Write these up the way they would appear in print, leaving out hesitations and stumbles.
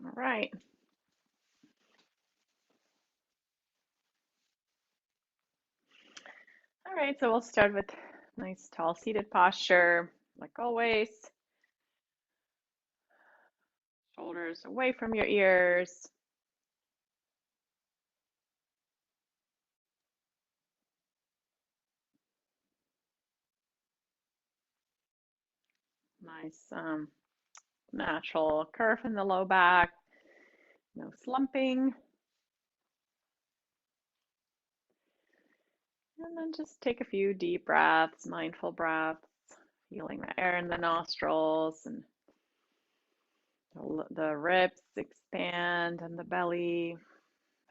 All right. All right, so we'll start with nice tall seated posture, like always. Shoulders away from your ears. Nice natural curve in the low back. No slumping. And then just take a few deep breaths, mindful breaths, feeling the air in the nostrils and the ribs expand and the belly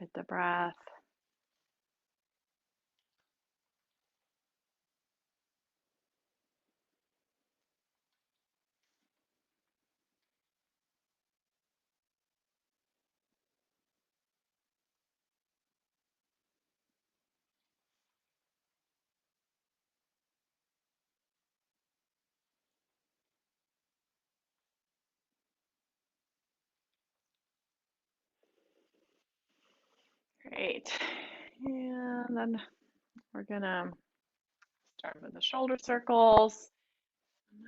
with the breath. Great. And then we're gonna start with the shoulder circles.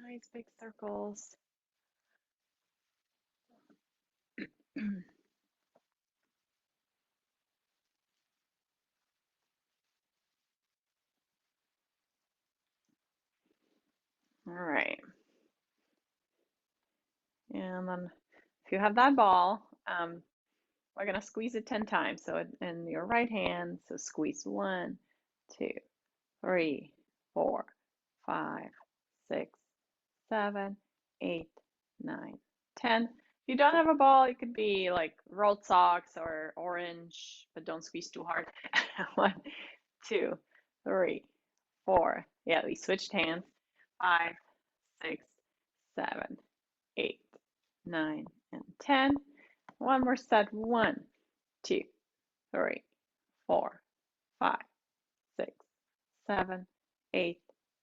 Nice big circles. All right. And then if you have that ball, we're going to squeeze it 10 times. So in your right hand, so squeeze 1, 2, 3, 4, 5, 6, 7, 8, 9, 10. If you don't have a ball, it could be like rolled socks or orange, but don't squeeze too hard. 1, 2, 3, 4. Yeah, we switched hands. 5, 6, 7, 8, 9, and 10. One more set. 1, 2, 3, 4, 5, 6, 7, 8,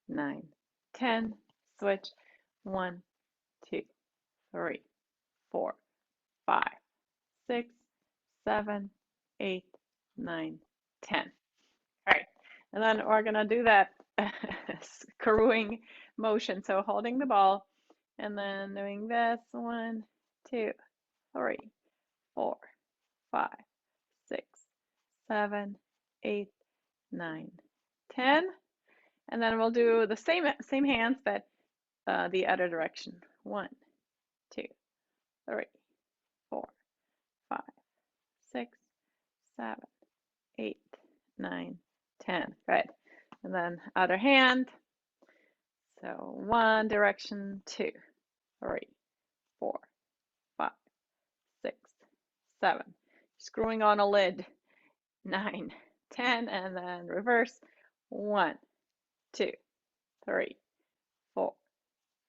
9, 10. Switch. 1, 2, 3, 4, 5, 6, 7, 8, 9, 10. All right. And then we're going to do that screwing motion. So holding the ball and then doing this. 1, 2, 3, 4, 5, 6, 7, 8, 9, 10. And then we'll do the same hands, but the other direction. 1, 2, 3, 4, 5, 6, 7, 8, 9, 10. Good. And then other hand. So one direction, 2, 3, 4, 5, 6, 7. Screwing on a lid. 9, 10, and then reverse. 1, 2, 3, 4,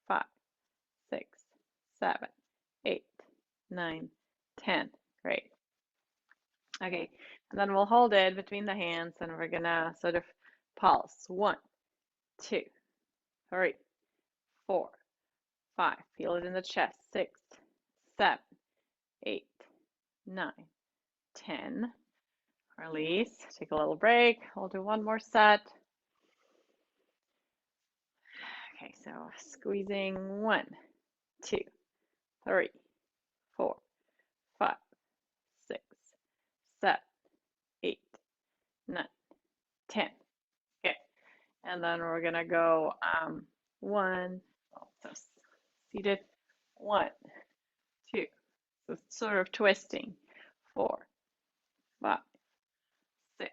5, 6, 7, 8, 9, 10. Great. Okay, and then we'll hold it between the hands and we're gonna sort of pulse. 1, 2, 3, 4, 5. Feel it in the chest. 6, 7, 8, 9, 10. Release. Take a little break. We'll do one more set. Okay, so squeezing 1, 2, 3, 4, 5, 6, 7, 8, 9, 10. Okay, and then we're gonna go 1, so seated, 1, 2, so sort of twisting, 4, 5, 6,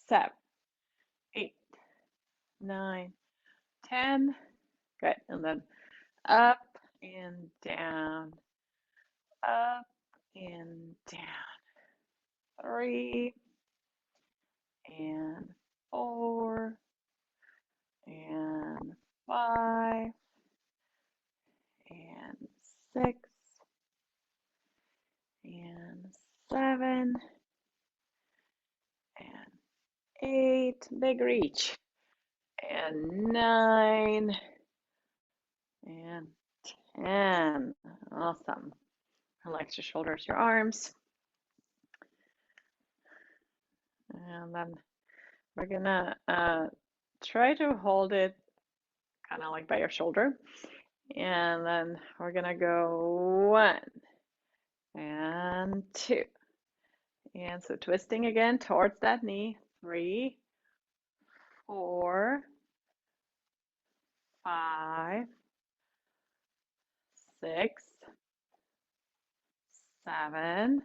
7, 8, 9, 10. Good, and then up and down, up and down. 3 and 4 and 5 and 6 and 7 and 8, big reach, and 9 and 10. Awesome. Relax your shoulders, your arms. And then we're gonna try to hold it kind of like by your shoulder. And then we're gonna go 1 and 2. And so twisting again towards that knee. 3, 4, 5, 6, 7,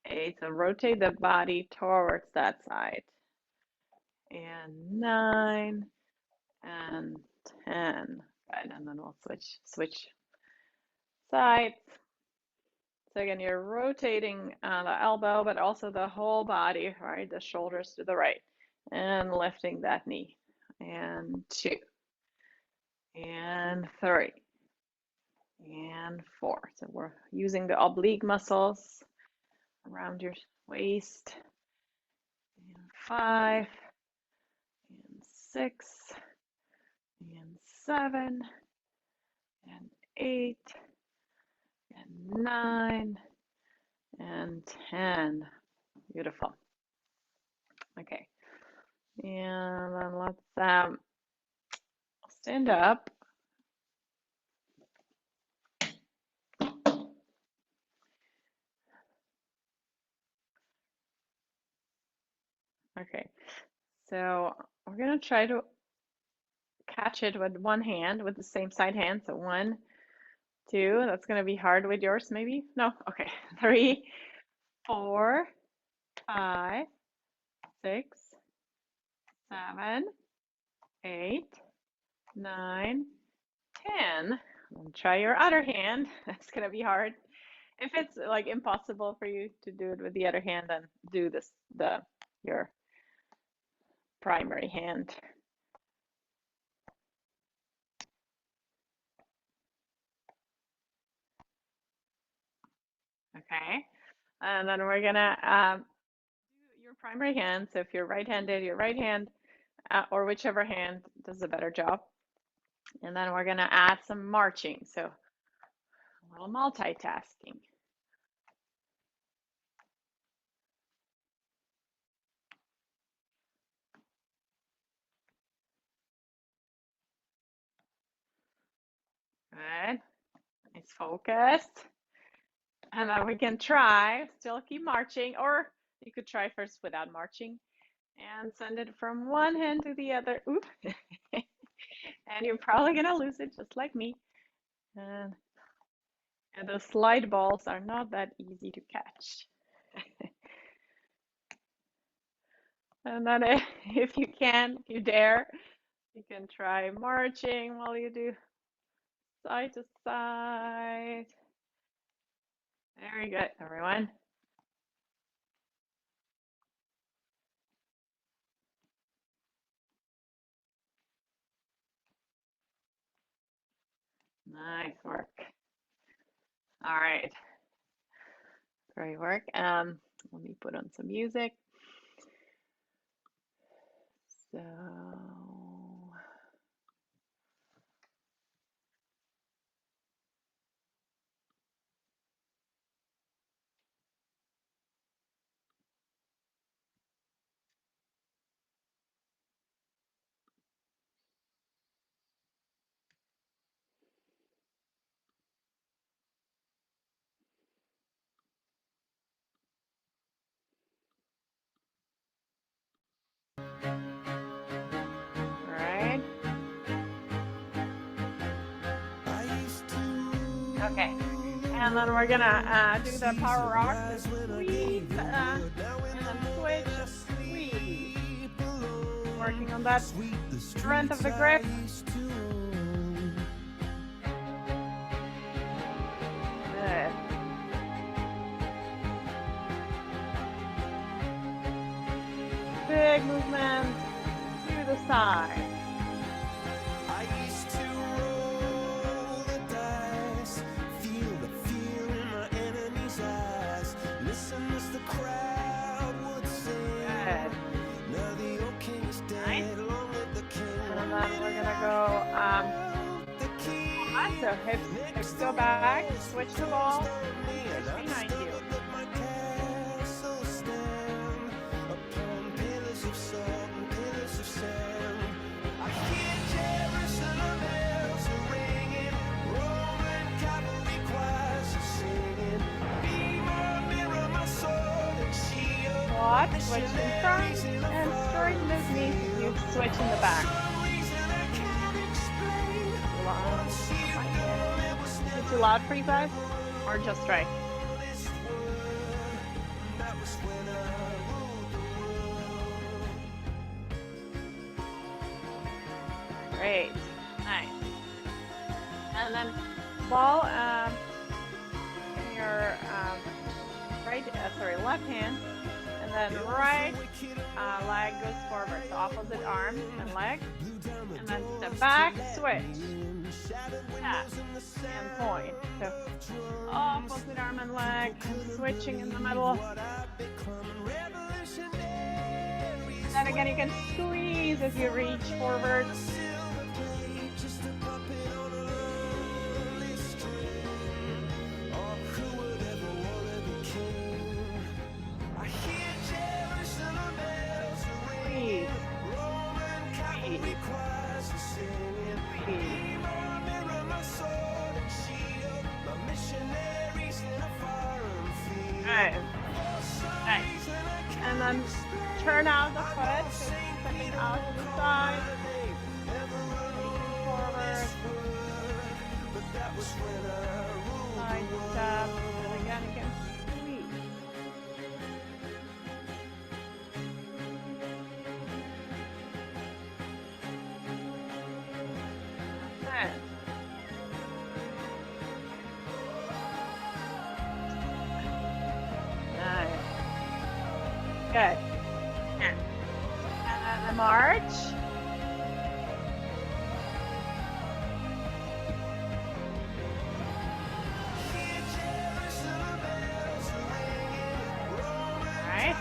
8. So rotate the body towards that side. And 9 and 10. Good. And then we'll switch sides. So again, you're rotating the elbow, but also the whole body, right? The shoulders to the right. And lifting that knee. And 2. And 3. And 4. So we're using the oblique muscles around your waist. And 5. And 6. And 7. And 8. And 9. And 10. Beautiful. Okay. And then let's stand up. Okay. So we're going to try to catch it with one hand, with the same side hand. So 1, 2. That's going to be hard with yours, maybe? No? Okay. 3, 4, 5, 6, 7, 8, 9, 10. And try your other hand. That's gonna be hard. If it's like impossible for you to do it with the other hand, then do your primary hand. Okay, and then we're gonna do your primary hand. So if you're right-handed, your right hand, or whichever hand does a better job. And then we're gonna add some marching. So a little multitasking. Good. Nice focused. And then we can try, still keep marching, or you could try first without marching and send it from one hand to the other. Oop. And you're probably gonna lose it just like me. And those slide balls are not that easy to catch. And then if you dare, you can try marching while you do side to side. Very good, everyone. Nice work. All right. Great work. Let me put on some music. So right. Okay. And then we're gonna do the power rock, the squeeze, and then switch, squeeze. Working on that strength of the grip. Good. Big movement to the side. Go So hips go back, switch the ball, switch behind you. Squat, switch in front, and straighten those knees as you switch in the back. Is it too loud for you guys? Or just right? Great. Nice. And then ball in your left hand, and then right leg goes forward. So opposite arm and leg, and then step back, switch, tap, and point. So opposite arm and leg, and switching in the middle. And again, you can squeeze as you reach forward. Right. And then turn out the foot, so stepping out to the side, forward, side step, and again you can squeeze. Nice. Good. And then the march. All right.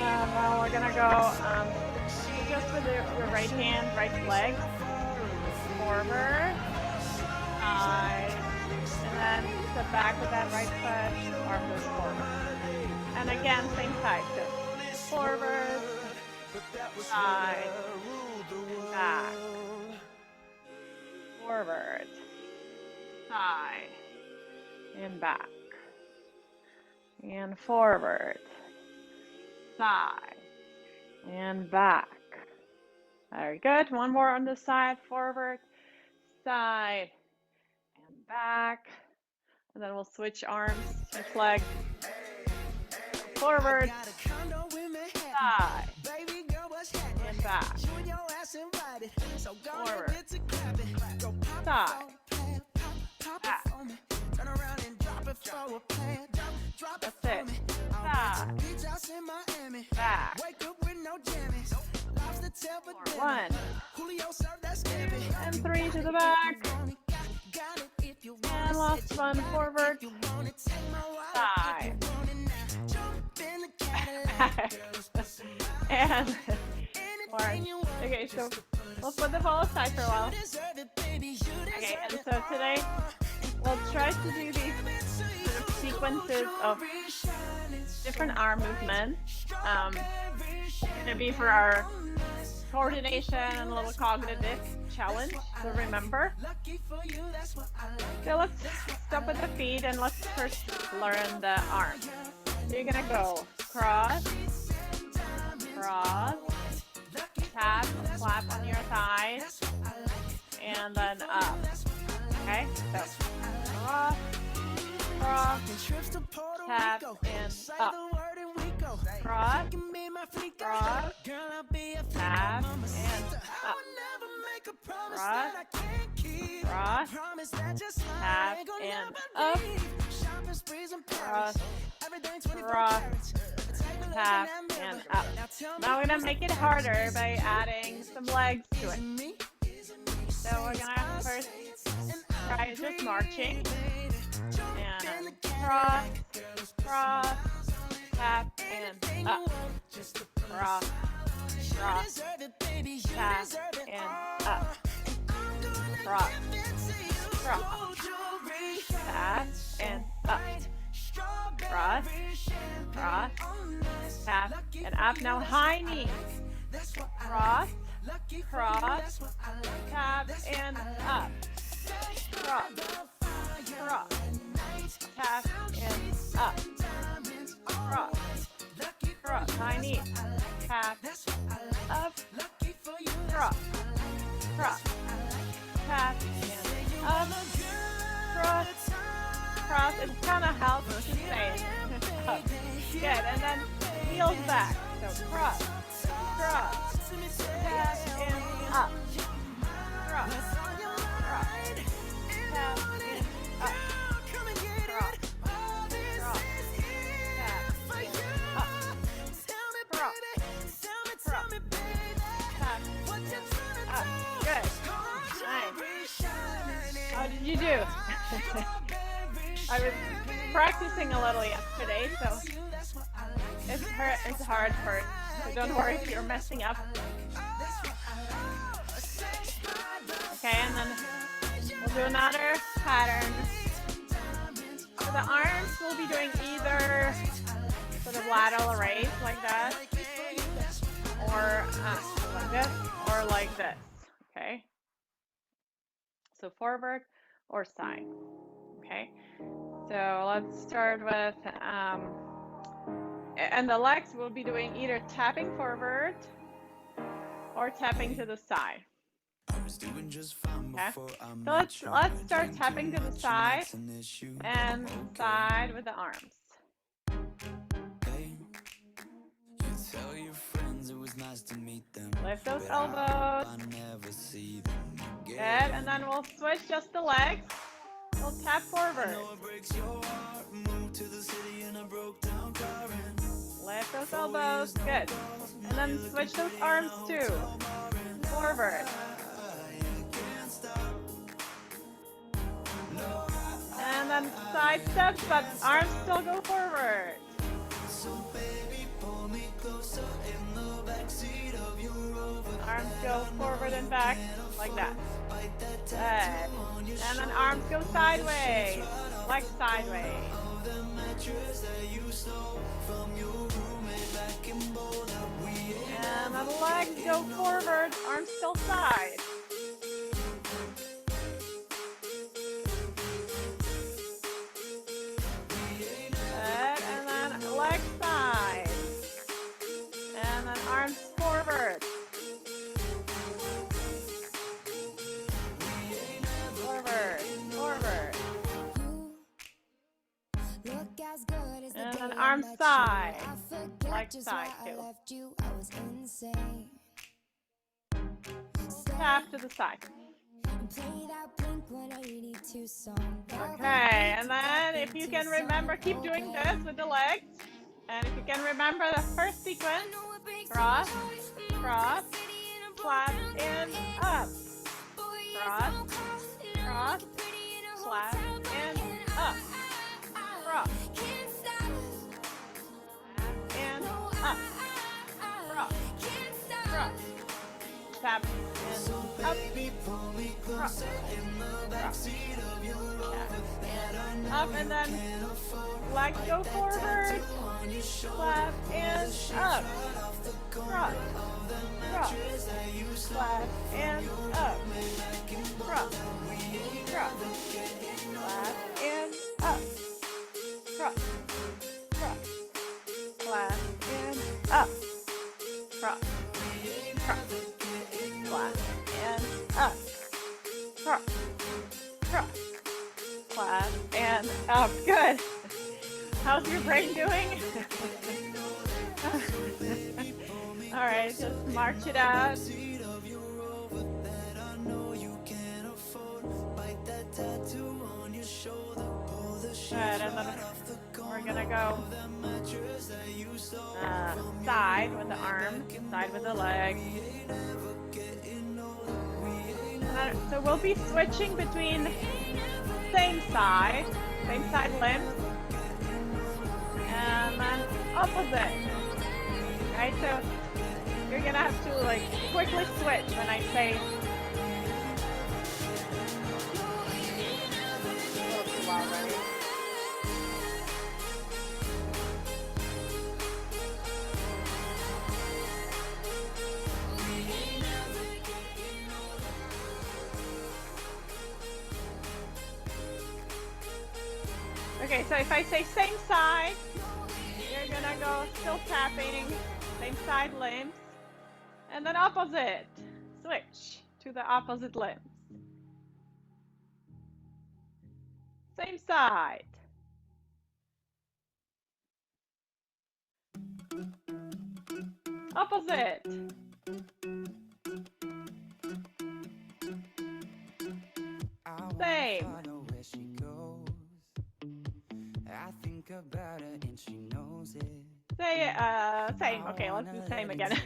Now we're gonna go just with your right hand, right leg forward, side, and then step back with that right foot, arm goes forward. And again, same side. So forward, side, back, forward, side, and back, and forward, side, and back. Very good. One more on the side, forward, side, and back. And then we'll switch arms, switch legs. Forward, side, and back. Forward, side, back. That's it. Side, back. One, and three to the back. And last one, forward, side. And more. Okay, so we'll put the ball aside for a while. Okay, and so today we'll try to do these sort of sequences of different arm movements. It's gonna be for our coordination and a little cognitive challenge. So remember. So let's stop at the feet and let's first learn the arm. So you're gonna go cross, cross, tap, clap on your thighs, and then up. Okay, so cross, cross, tap, and up. Cross, cross, tap, and up. Cross, cross, tap, and up. Cross, cross, tap, and up. Now we're gonna make it harder by adding some legs to it. So we're gonna first try just marching. And cross, cross, tap, and up. Cross, cross, tap, and up. cross, cross, tap, and up, cross, cross, tap, and up. Now high knee, cross, cross, tap, and up, cross, cross, tap, and up, cross, cross, high knee, tap, up, cross, cross, tap, and up, cross, cross. It kind of helps to stay up. Good, and then heels back. So cross, cross, tap, and up, cross, cross, tap, and up, cross, cross, tap, and up, cross, cross, tap, and up. Good. Nice. How did you do? I was practicing a little yesterday, so it's hard first. So don't worry if you're messing up. Okay, and then we'll do another pattern. For the arms, we'll be doing either sort of lateral raise like that, or like this, or like this. Okay. So forward or side. Okay. So let's start with, and the legs will be doing either tapping forward or tapping to the side. Okay. So let's start tapping to the side and side with the arms. Lift those elbows. Good, and then we'll switch just the legs. We'll tap forward. Lift those elbows. Good. And then switch those arms too. Forward. And then side steps, but arms still go forward. Arms go forward and back like that. Good. And then arms go sideways, like sideways. And then legs go forward, arms still side. Good. And then legs side. And then arms forward. Forward. And then arm side, like side too. Tap to the side. Okay, and then if you can remember, keep doing this with the legs. And if you can remember the first sequence, cross, cross, flat, and up. Cross, cross, flat, and up. Cross, and up. Cross, cross, tap, and up. Cross, cross, and up, and then legs go forward, flat, and up. Cross, cross, flat, and up. Cross, cross, flat, and up. Cross, cross, flat, and up. Cross, cross, flat, and up. Cross, cross, flat, and up. Good. How's your brain doing? All right, just march it out. Good, and then we're gonna go side with the arm, side with the leg. So we'll be switching between same side limbs, and then opposite. Right, so you're gonna have to like quickly switch when I say Okay, so if I say same side, you're gonna go still tapping, same side limbs, and then opposite. Switch to the opposite limbs. Same side. Opposite. Same. I think about her and she knows it. Say same. Okay, let's do same again.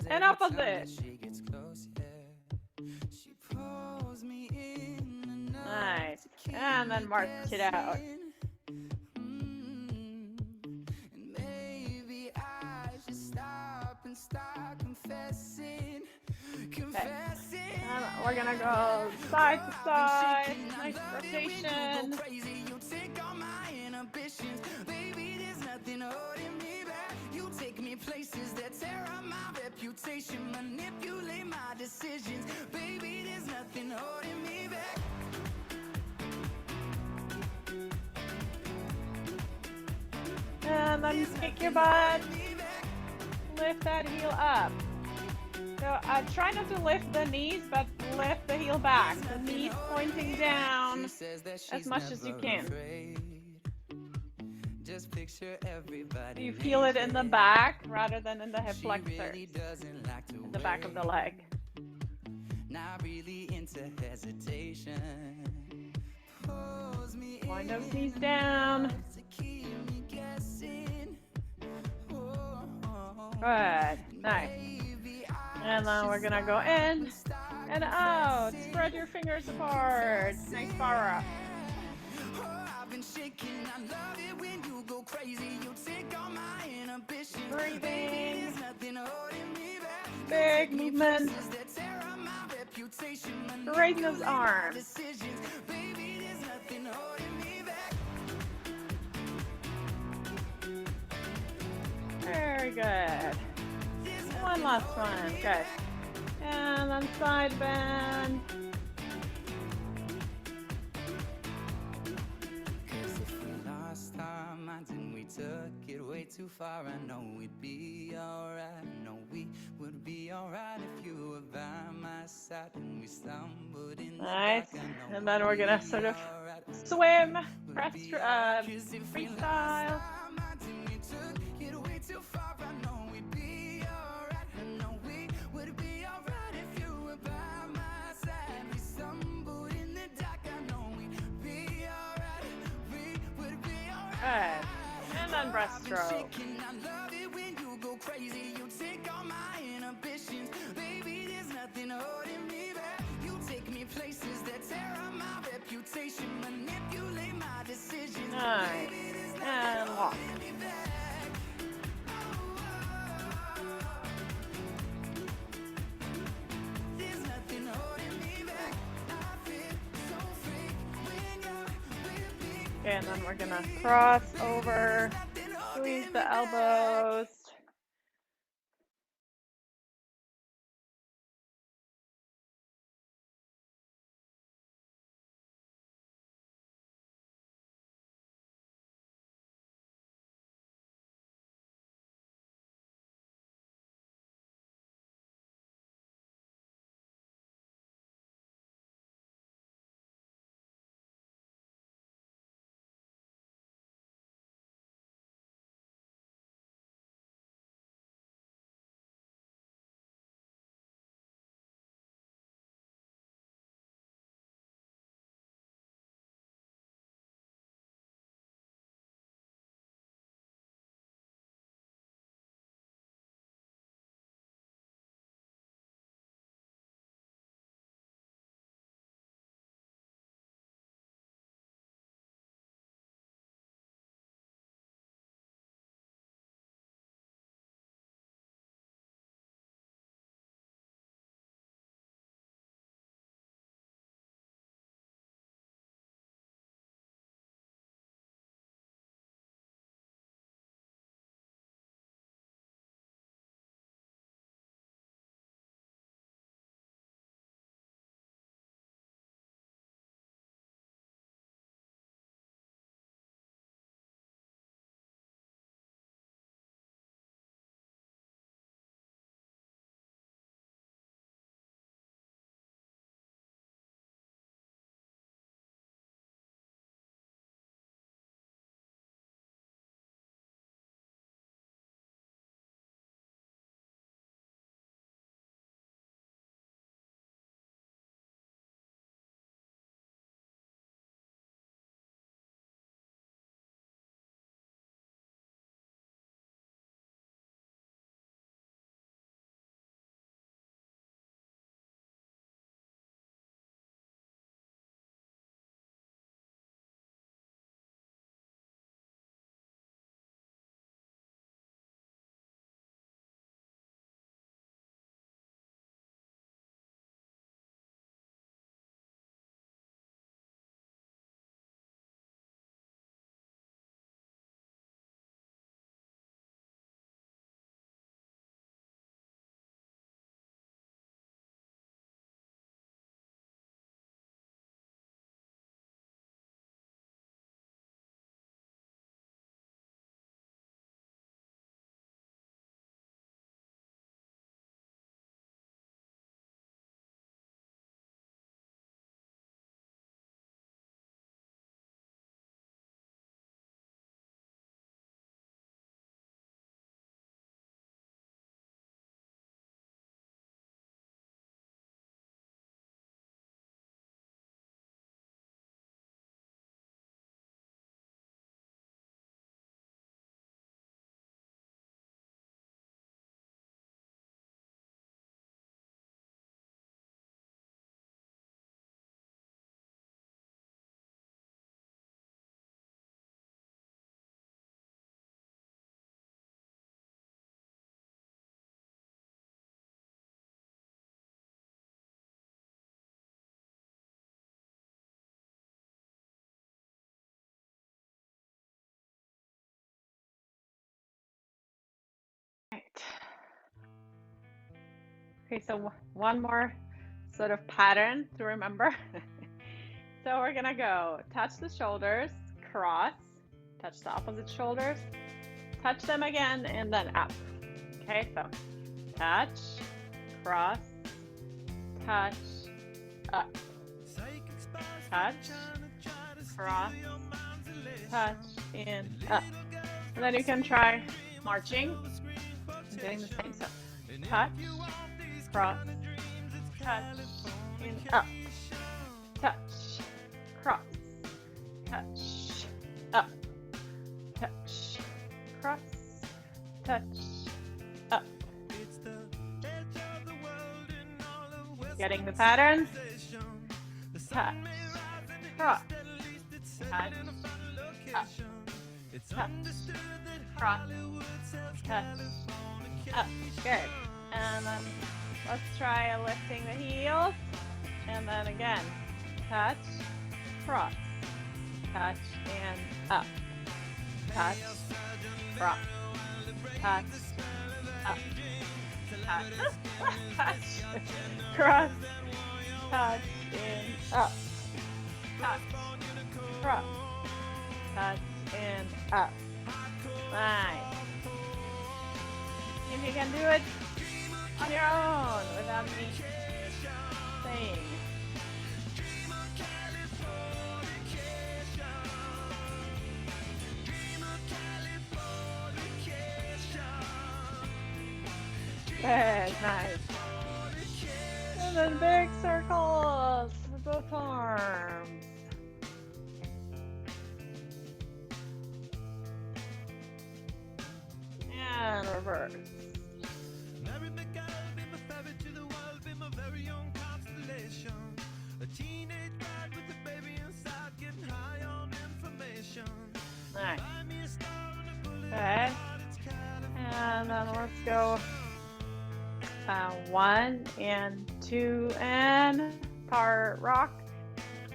And opposite. She gets close, yeah. She pulls me in enough Nice. to keep And then me march it out. guessing. And maybe I should stop and start confessing. Okay. And we're gonna go side to side. Nice rotation. Crazy, you take all my inhibitions. Baby, there's nothing holding me back. You take me places that tear up my reputation, manipulate my decisions. Baby, there's nothing holding me back. And then kick your butt. Lift that heel up. So try not to lift the knees, but lift the heel back. The knees pointing down as much as you can. Just picture everybody. You feel it in the back rather than in the hip flexors. In the back of the leg. Not really into hesitation. Point those knees down. Good. Nice. And then we're gonna go in and out. Spread your fingers apart. Nice power up. Breathing. Big movement. Raise those arms. Very good. One last one. Good. And then side bend. Took it way too far. I know we'd be alright. I know we would be alright if you were by my side and we stumbled in the Nice. dark. And then we're gonna sort of swim, freestyle. Good. And then breaststroke. Nice. And walk. Okay, and then we're gonna cross over, squeeze the elbows. Okay, so one more sort of pattern to remember. So we're gonna go touch the shoulders, cross, touch the opposite shoulders, touch them again, and then up. Okay, so touch, cross, touch, up, touch, cross, touch, and up. And then you can try marching and doing the same. So touch, cross, touch, and up, touch, cross, touch, up, touch, cross, touch, up. Getting the pattern? Touch, cross, touch, up, touch, cross, touch, up. Good. And then let's try lifting the heels. And then again, touch, cross, touch, and up. Touch, cross, touch, up. Touch, cross, touch, and up. Touch, cross, touch, and up. Nice. If you can do it on your own without me saying. Good, nice. And then big circles with both arms. And reverse. Nice. Okay. And then let's go 1 and 2 and part rock.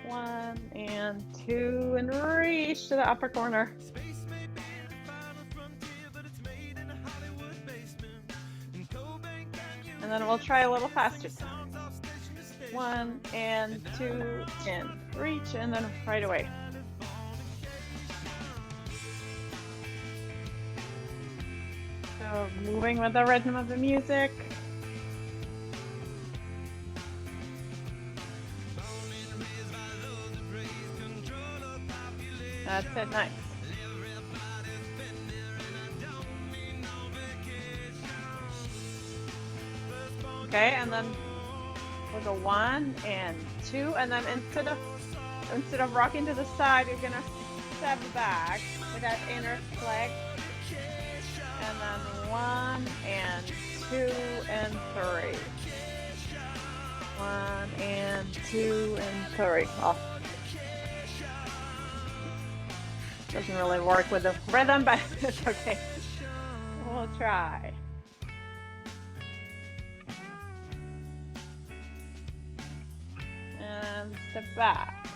1 and 2 and reach to the upper corner. And then we'll try a little faster time. 1 and 2 and reach, and then right away. So moving with the rhythm of the music. That's it, nice. Okay, and then we'll go 1 and 2, and then instead of rocking to the side, you're gonna step back with that inner flex, and then 1 and 2 and 3. 1 and 2 and 3. Well, doesn't really work with the rhythm, but it's okay. We'll try. And step back.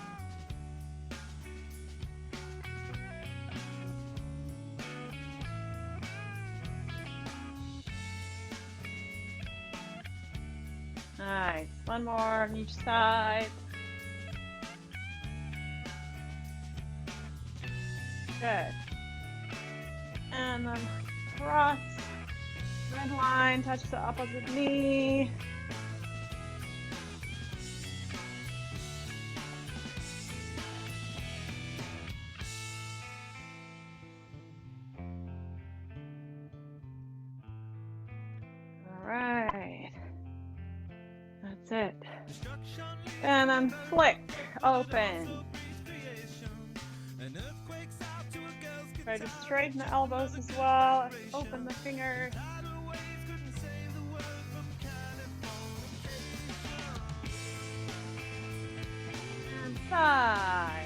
Nice. One more on each side. Good. And then cross, red line, touch the opposite knee. All right. That's it. And then flick, open. Try to straighten the elbows as well. Open the fingers. And side.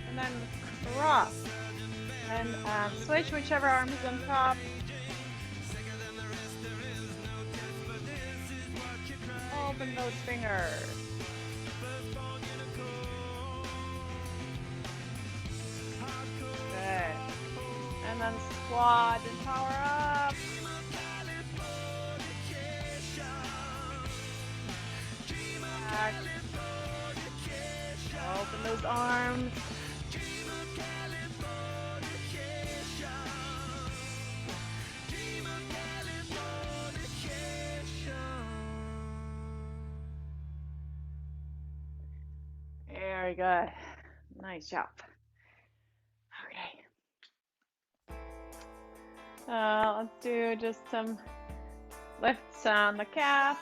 And then cross. And switch whichever arm is on top. Open those fingers. Good. And then squat and power up. Back. Open those arms. Very good. Nice job. Okay. Let's do just some lifts on the calf,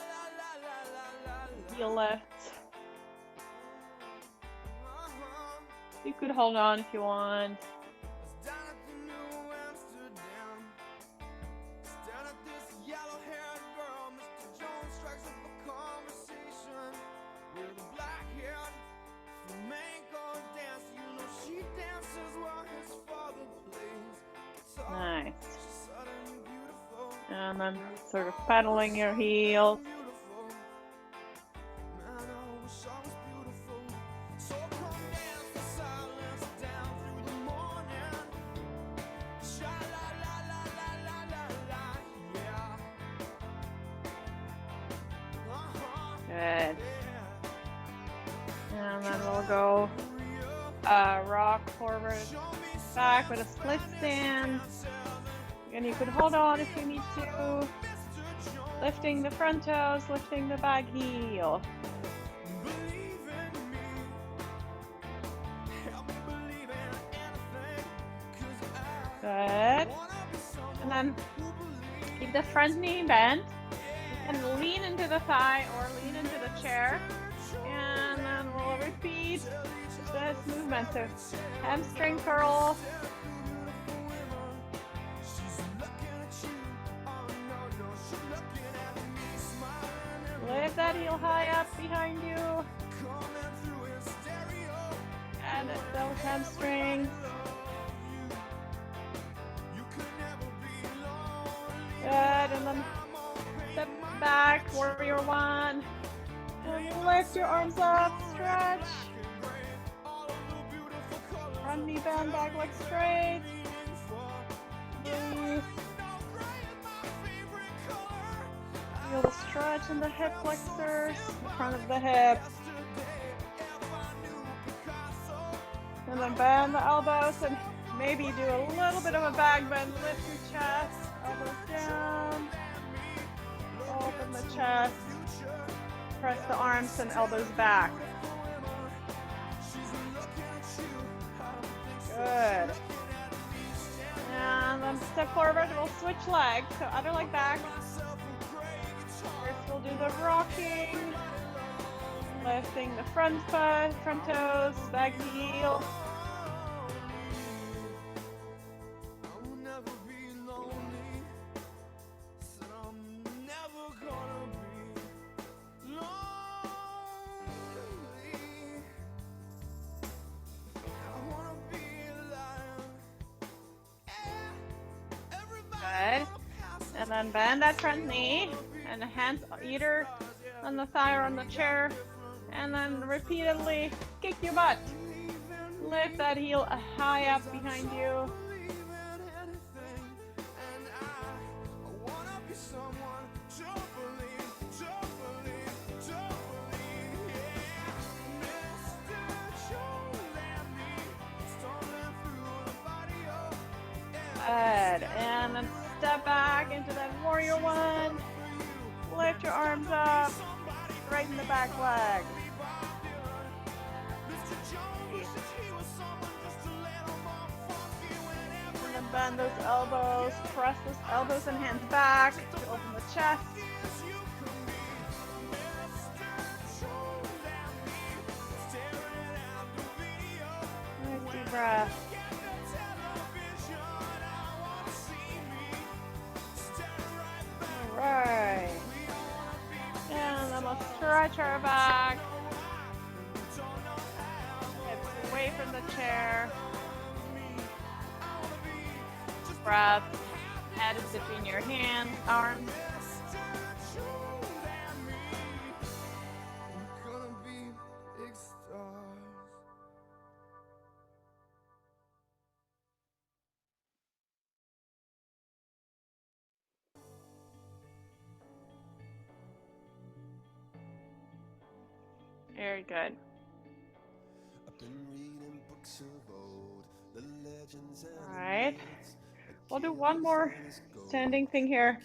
heel lifts. You could hold on if you want. Down at the New Amsterdam, staring at this yellow-haired girl. Mr. Jones strikes up a conversation with a black-haired flamenco dancer. You know she dances while his father plays guitar. Nice. She's suddenly beautiful, And then sort of pedaling your heels. beautiful. Man, I wish I was beautiful. So come dance the silence down through the morning. Sha la la la la la la la, yeah. Good. Yeah. And then we'll go rock forward, back with a split stand. And you could hold on if you need to. Lifting the front toes, lifting the back heel. Believe in me. Help me believe in anything. 'Cause I Good. wanna be someone And then who believes. keep the front knee bent. And lean into the thigh or lean into the chair. And then we'll repeat this movement. So hamstring curl. Lift that heel high up behind you. And those hamstrings. Good. And then step back, warrior one. And lift your arms up, stretch. Front knee bend, back leg straight. Breathe. Feel the stretch in the hip flexors, the front of the hips. And then bend the elbows and maybe do a little bit of a back bend. Lift your chest, elbows down. Open the chest. Press the arms and elbows back. Good. And then step forward, we'll switch legs. So other leg back. First we'll do the rocking. Lifting the front foot, front toes, back heel. Good. And then bend that front knee and the hands either on the thigh or on the chair. And then repeatedly kick your butt. Lift that heel high up behind you. Good. And then step back into that warrior one. Lift your arms up. Straighten the back leg. And then bend those elbows. Press those elbows and hands back to open the chest. Nice deep breath. Right. And then we'll stretch our back. Hips away from the chair. Breath. Head is between your hands, arms. Very good. All right. We'll do one more standing thing here.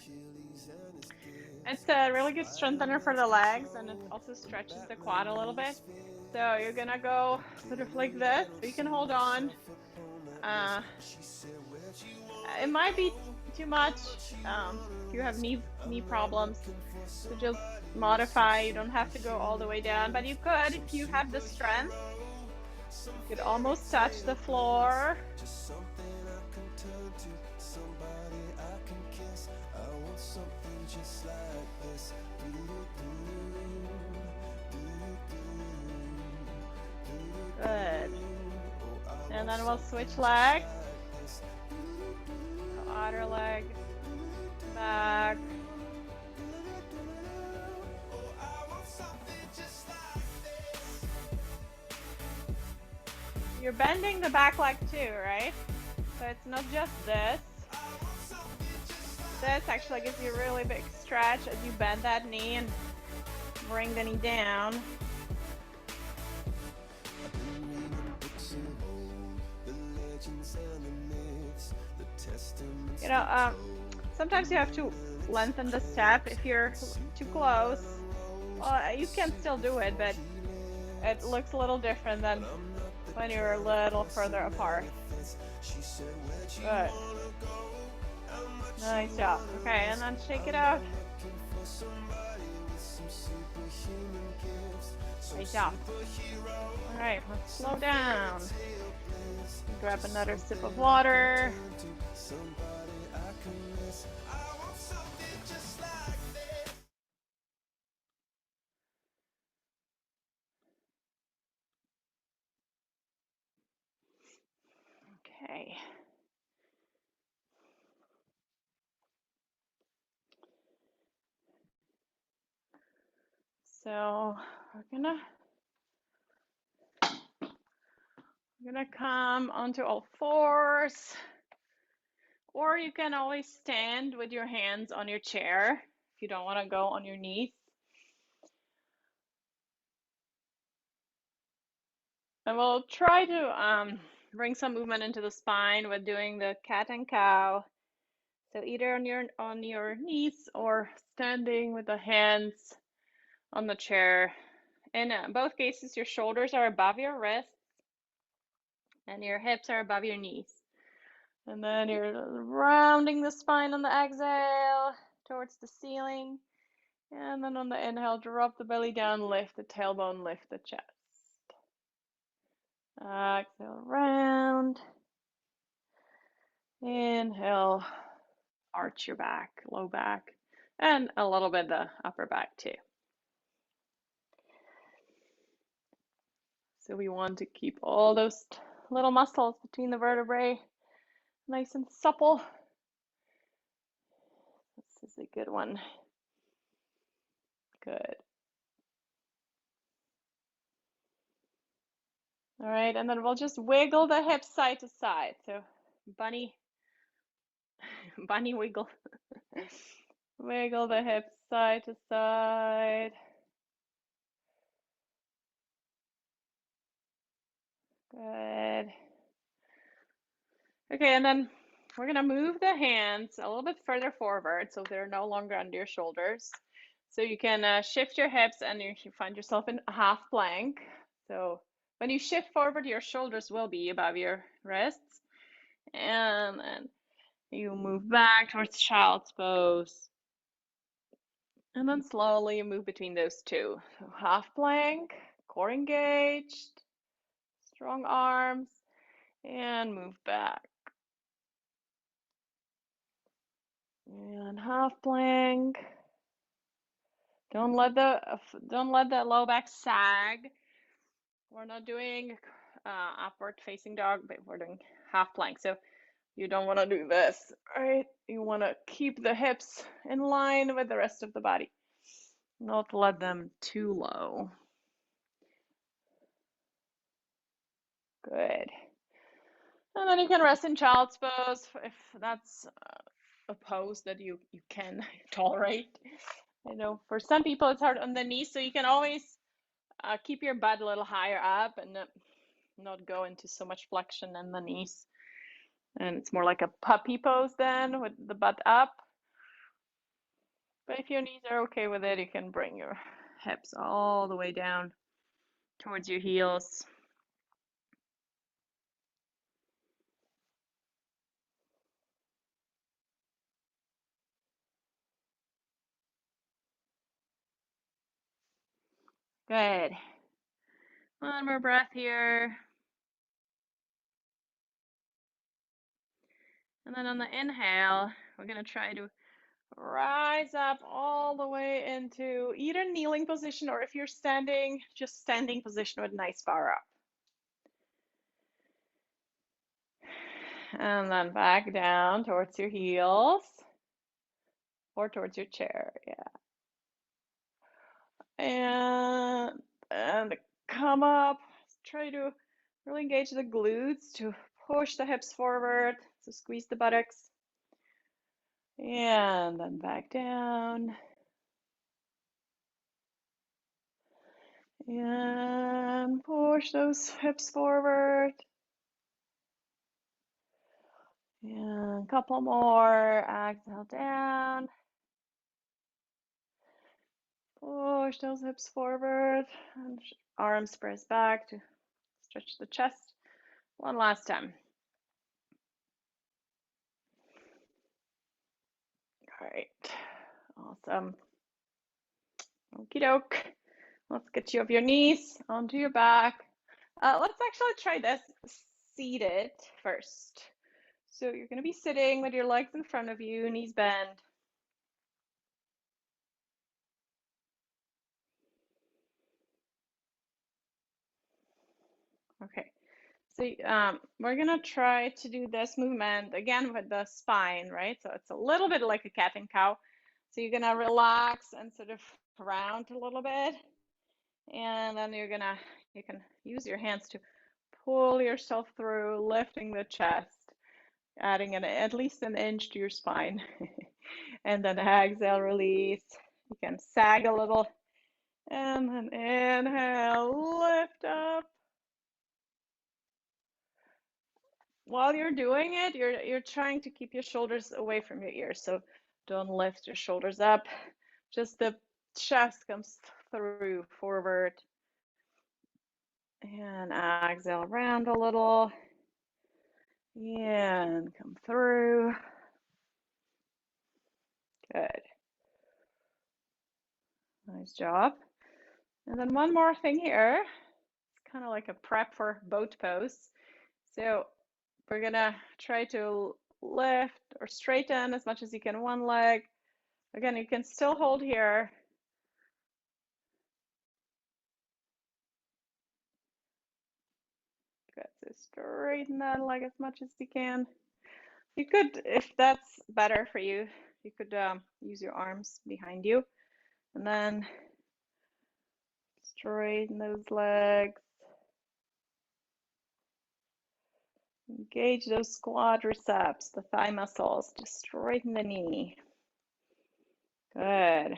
It's a really good strengthener for the legs, and it also stretches the quad a little bit. So you're gonna go sort of like this. You can hold on. It might be too much if you have knee problems. So just modify. You don't have to go all the way down, but you could if you have the strength. You could almost touch the floor. Good. And then we'll switch legs. So outer leg, back. You're bending the back leg too, right? So it's not just this. This actually gives you a really big stretch as you bend that knee and bring the knee down. You know, sometimes you have to lengthen the step if you're too close. Well, you can still do it, but it looks a little different than when you're a little further apart. Good. Nice job. Okay, and then shake it out. Great job. All right, let's slow down. Grab another sip of water. Okay. So we're gonna come onto all fours, or you can always stand with your hands on your chair if you don't want to go on your knees. And we'll try to bring some movement into the spine with doing the cat and cow. So either on your knees or standing with the hands on the chair. In both cases, your shoulders are above your wrists and your hips are above your knees. And then you're rounding the spine on the exhale towards the ceiling. And then on the inhale, drop the belly down, lift the tailbone, lift the chest. Exhale, round. Inhale, arch your back, low back, and a little bit the upper back too. So we want to keep all those little muscles between the vertebrae nice and supple. This is a good one. Good. All right, and then we'll just wiggle the hips side to side. So bunny wiggle. Wiggle the hips side to side. Good. Okay, and then we're gonna move the hands a little bit further forward so they're no longer under your shoulders. So you can shift your hips and you find yourself in a half plank. So when you shift forward, your shoulders will be above your wrists. And then you move back towards child's pose. And then slowly move between those two. So half plank, core engaged, strong arms, and move back. And half plank. Don't let the low back sag. We're not doing upward facing dog, but we're doing half plank. So you don't want to do this, right? You want to keep the hips in line with the rest of the body. Not let them too low. Good. And then you can rest in child's pose if that's a pose that you can tolerate. I know for some people it's hard on the knees, so you can always keep your butt a little higher up and not go into so much flexion in the knees. And it's more like a puppy pose then with the butt up. But if your knees are okay with it, you can bring your hips all the way down towards your heels. Good. One more breath here. And then on the inhale, we're going to try to rise up all the way into either kneeling position, or if you're standing, just standing position with nice bar up. And then back down towards your heels or towards your chair. Yeah. And come up. Try to really engage the glutes to push the hips forward. So squeeze the buttocks. And then back down. And push those hips forward. And a couple more. Exhale down. Push those hips forward. And arms press back to stretch the chest. One last time. All right. Awesome. Okie doke. Let's get you off your knees onto your back. Let's actually try this seated first. So you're going to be sitting with your legs in front of you, knees bent. Okay. So we're going to try to do this movement again with the spine, right? So it's a little bit like a cat and cow. So you're going to relax and sort of round a little bit. And then you can use your hands to pull yourself through, lifting the chest, adding at least an inch to your spine. And then exhale, release. You can sag a little. And then inhale, lift up. While you're doing it, you're trying to keep your shoulders away from your ears. So don't lift your shoulders up. Just the chest comes through forward. And exhale, round a little. And come through. Good. Nice job. And then one more thing here. It's kind of like a prep for boat pose. So we're gonna try to lift or straighten as much as you can one leg. Again, you can still hold here. Good. So straighten that leg as much as you can. You could, if that's better for you, you could use your arms behind you. And then straighten those legs. Engage those quadriceps, the thigh muscles. Just straighten the knee. Good.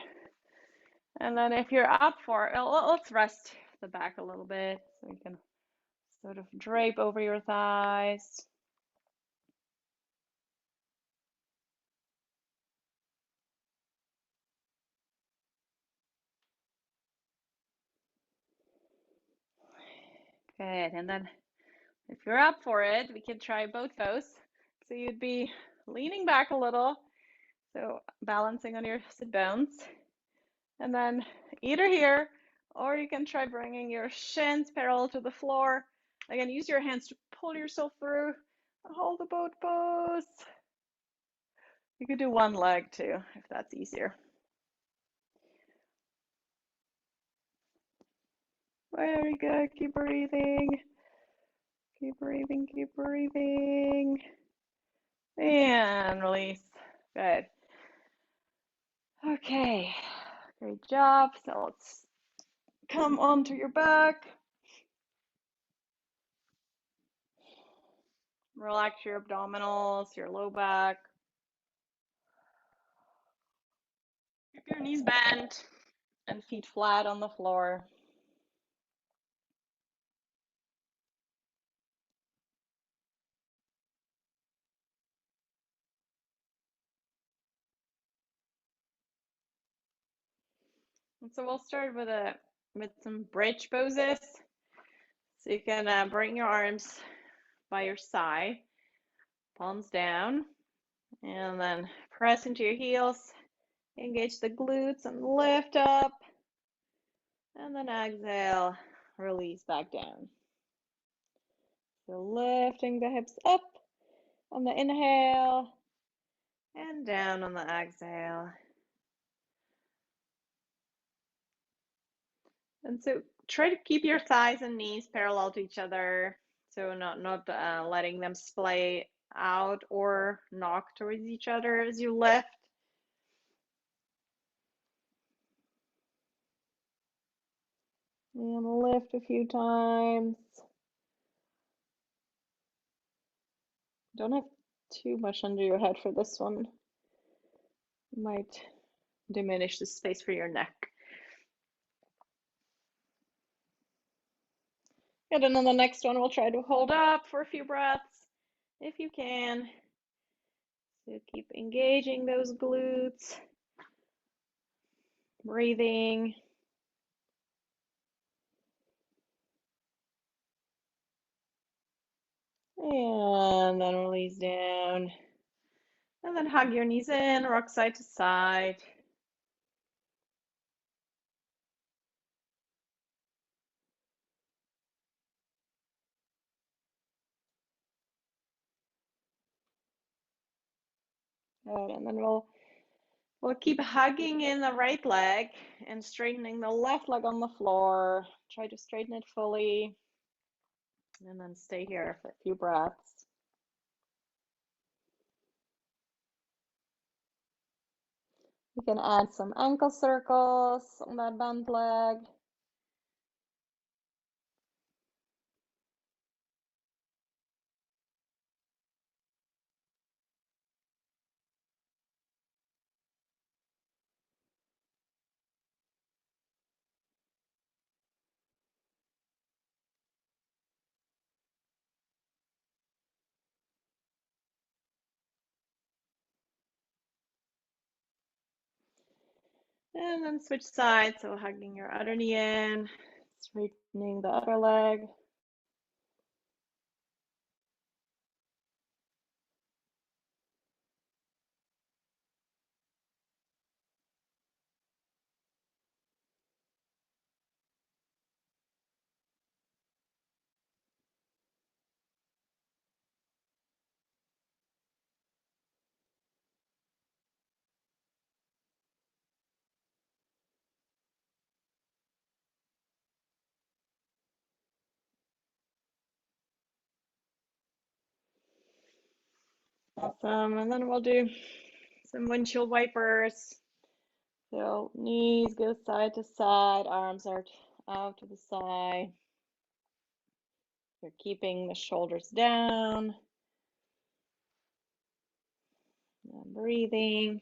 And then if you're up for it, let's rest the back a little bit so you can sort of drape over your thighs. Good. And then if you're up for it, we can try both those. So you'd be leaning back a little, so balancing on your sit bones. And then either here, or you can try bringing your shins parallel to the floor. Again, use your hands to pull yourself through. Hold the boat pose. You could do one leg too, if that's easier. Very good. Keep breathing. Keep breathing. Keep breathing. And release. Good. Okay. Great job. So let's come onto your back. Relax your abdominals, your low back. Keep your knees bent and feet flat on the floor. So we'll start with some bridge poses. So you can bring your arms by your side, palms down, and then press into your heels, engage the glutes and lift up, and then exhale, release back down. So lifting the hips up on the inhale and down on the exhale. And so try to keep your thighs and knees parallel to each other, so not letting them splay out or knock towards each other as you lift. And lift a few times. Don't have too much under your head for this one. Might diminish the space for your neck. Good, and then the next one we'll try to hold up for a few breaths if you can. So keep engaging those glutes, breathing. And then release down. And then hug your knees in, rock side to side. Good, and then we'll keep hugging in the right leg and straightening the left leg on the floor. Try to straighten it fully. And then stay here for a few breaths. You can add some ankle circles on that bent leg. And then switch sides, so hugging your other knee in, straightening the other leg. Awesome, and then we'll do some windshield wipers. So knees go side to side, arms are out to the side. You're keeping the shoulders down. And breathing.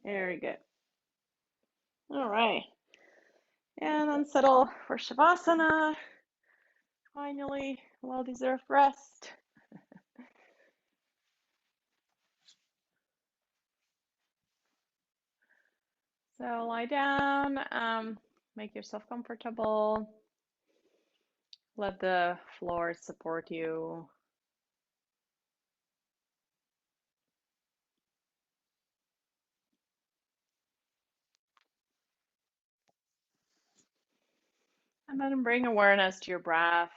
Very good. All right. And then settle for Shavasana. Finally, well-deserved rest. So lie down, make yourself comfortable. Let the floor support you. And then bring awareness to your breath.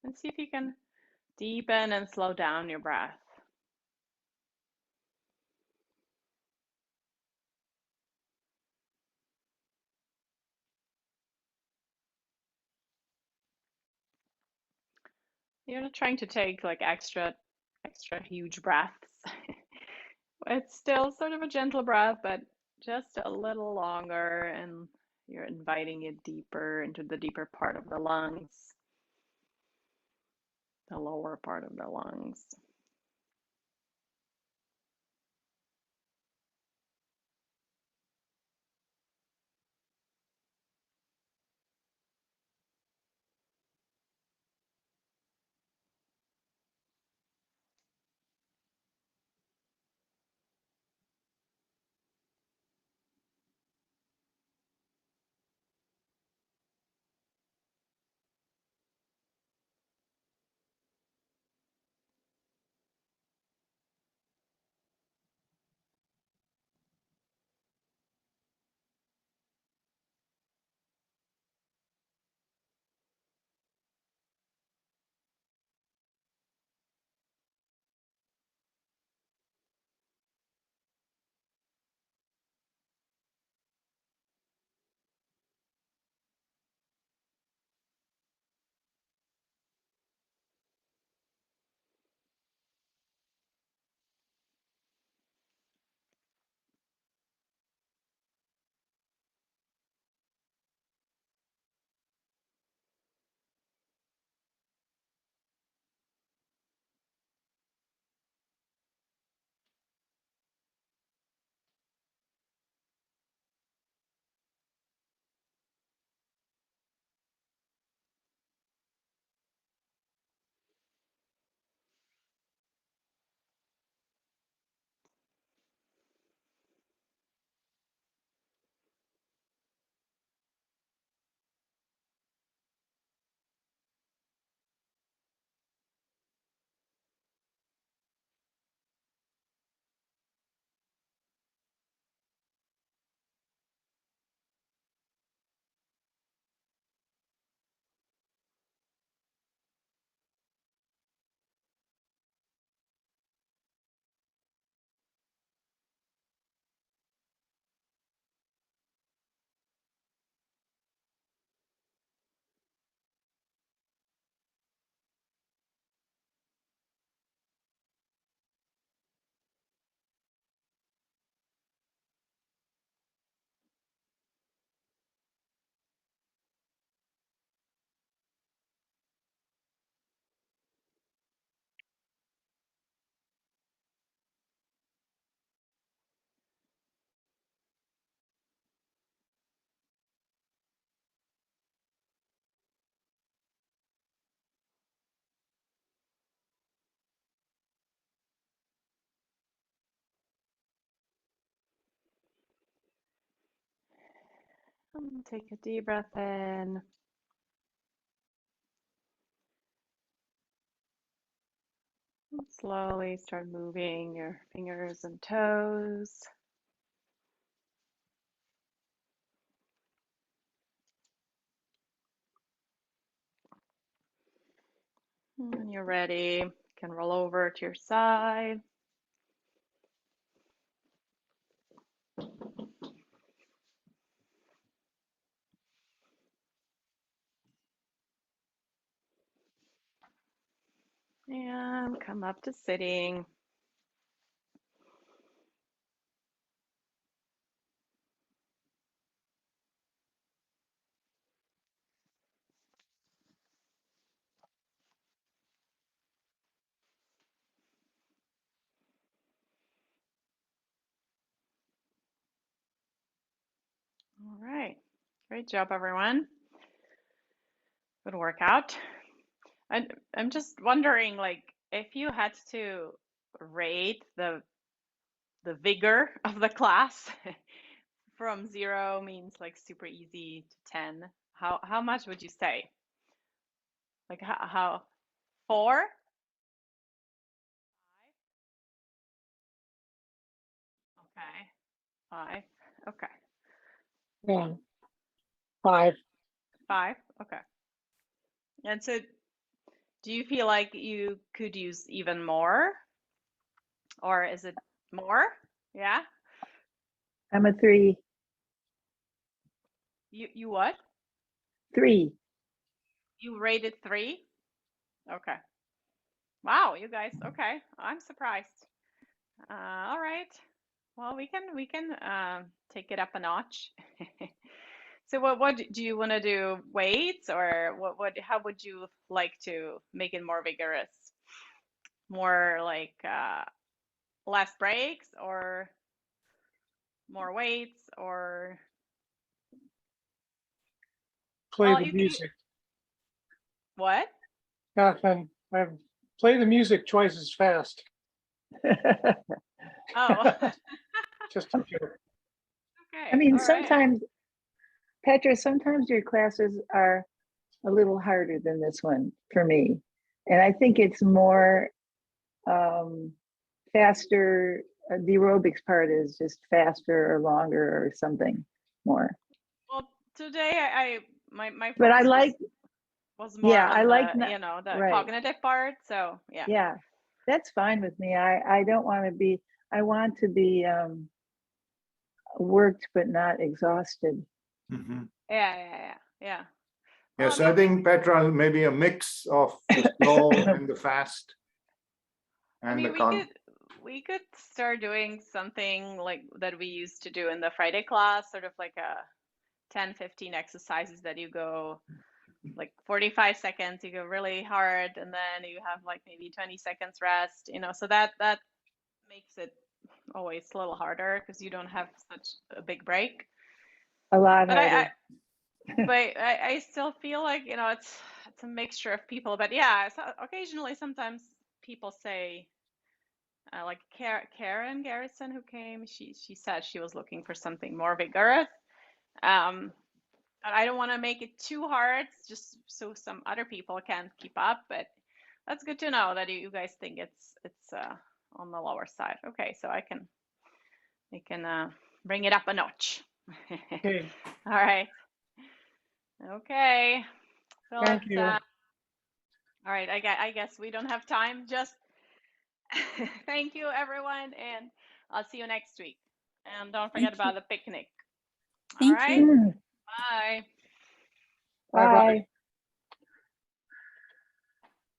And see if you can deepen and slow down your breath. You're not trying to take like extra huge breaths. It's still sort of a gentle breath, but just a little longer, and you're inviting it deeper into the deeper part of the lungs. the lower part of the lungs. Take a deep breath in. And slowly start moving your fingers and toes. When you're ready, you can roll over to your side. And come up to sitting. All right. Great job, everyone. Good workout. I'm just wondering, like, if you had to rate the vigor of the class from 0 means like super easy to 10, how much would you say? Like how 4? 5? Okay. 5. Okay. Yeah, 5. 5. Okay. And so do you feel like you could use even more, or is it more? Yeah? I'm a 3. You what? 3. You rated 3? Okay. Wow, you guys. Okay. I'm surprised. All right. Well, we can take it up a notch. So what do you want to do? Weights or how would you like to make it more vigorous? More like less breaks or more weights or Play well, the music. what? Catherine, play the music twice as fast. Oh, Just a joke. okay. I mean, All right. sometimes, Petra, sometimes your classes are a little harder than this one for me. And I think it's more faster. The aerobics part is just faster or longer or something more. Well, today my But I focus like, was more yeah, I on like, the, not, the right. cognitive part. So yeah. Yeah, that's fine with me. I don't want to be, I want to be worked but not exhausted. Mhm. Yeah. Yes, Well, I think Petra, maybe a mix of the slow and the fast. I And mean, the we could start doing something like that we used to do in the Friday class, sort of like a 10-15 exercises that you go like 45 seconds, you go really hard, and then you have like maybe 20 seconds rest, so that makes it always a little harder because you don't have such a big break. A lot But harder. I still feel like, it's a mixture of people. But yeah, so occasionally sometimes people say, like Karen Garrison who came, she said she was looking for something more vigorous. And I don't want to make it too hard, just so some other people can keep up. But that's good to know that you guys think it's on the lower side. Okay, so I can bring it up a notch. Okay, All right. Okay. So thank let's you. all right, I guess we don't have time. Just thank you everyone, and I'll see you next week. And don't forget Thank you. about the picnic. All Thank right. you. Mm, Bye. Bye-bye. bye.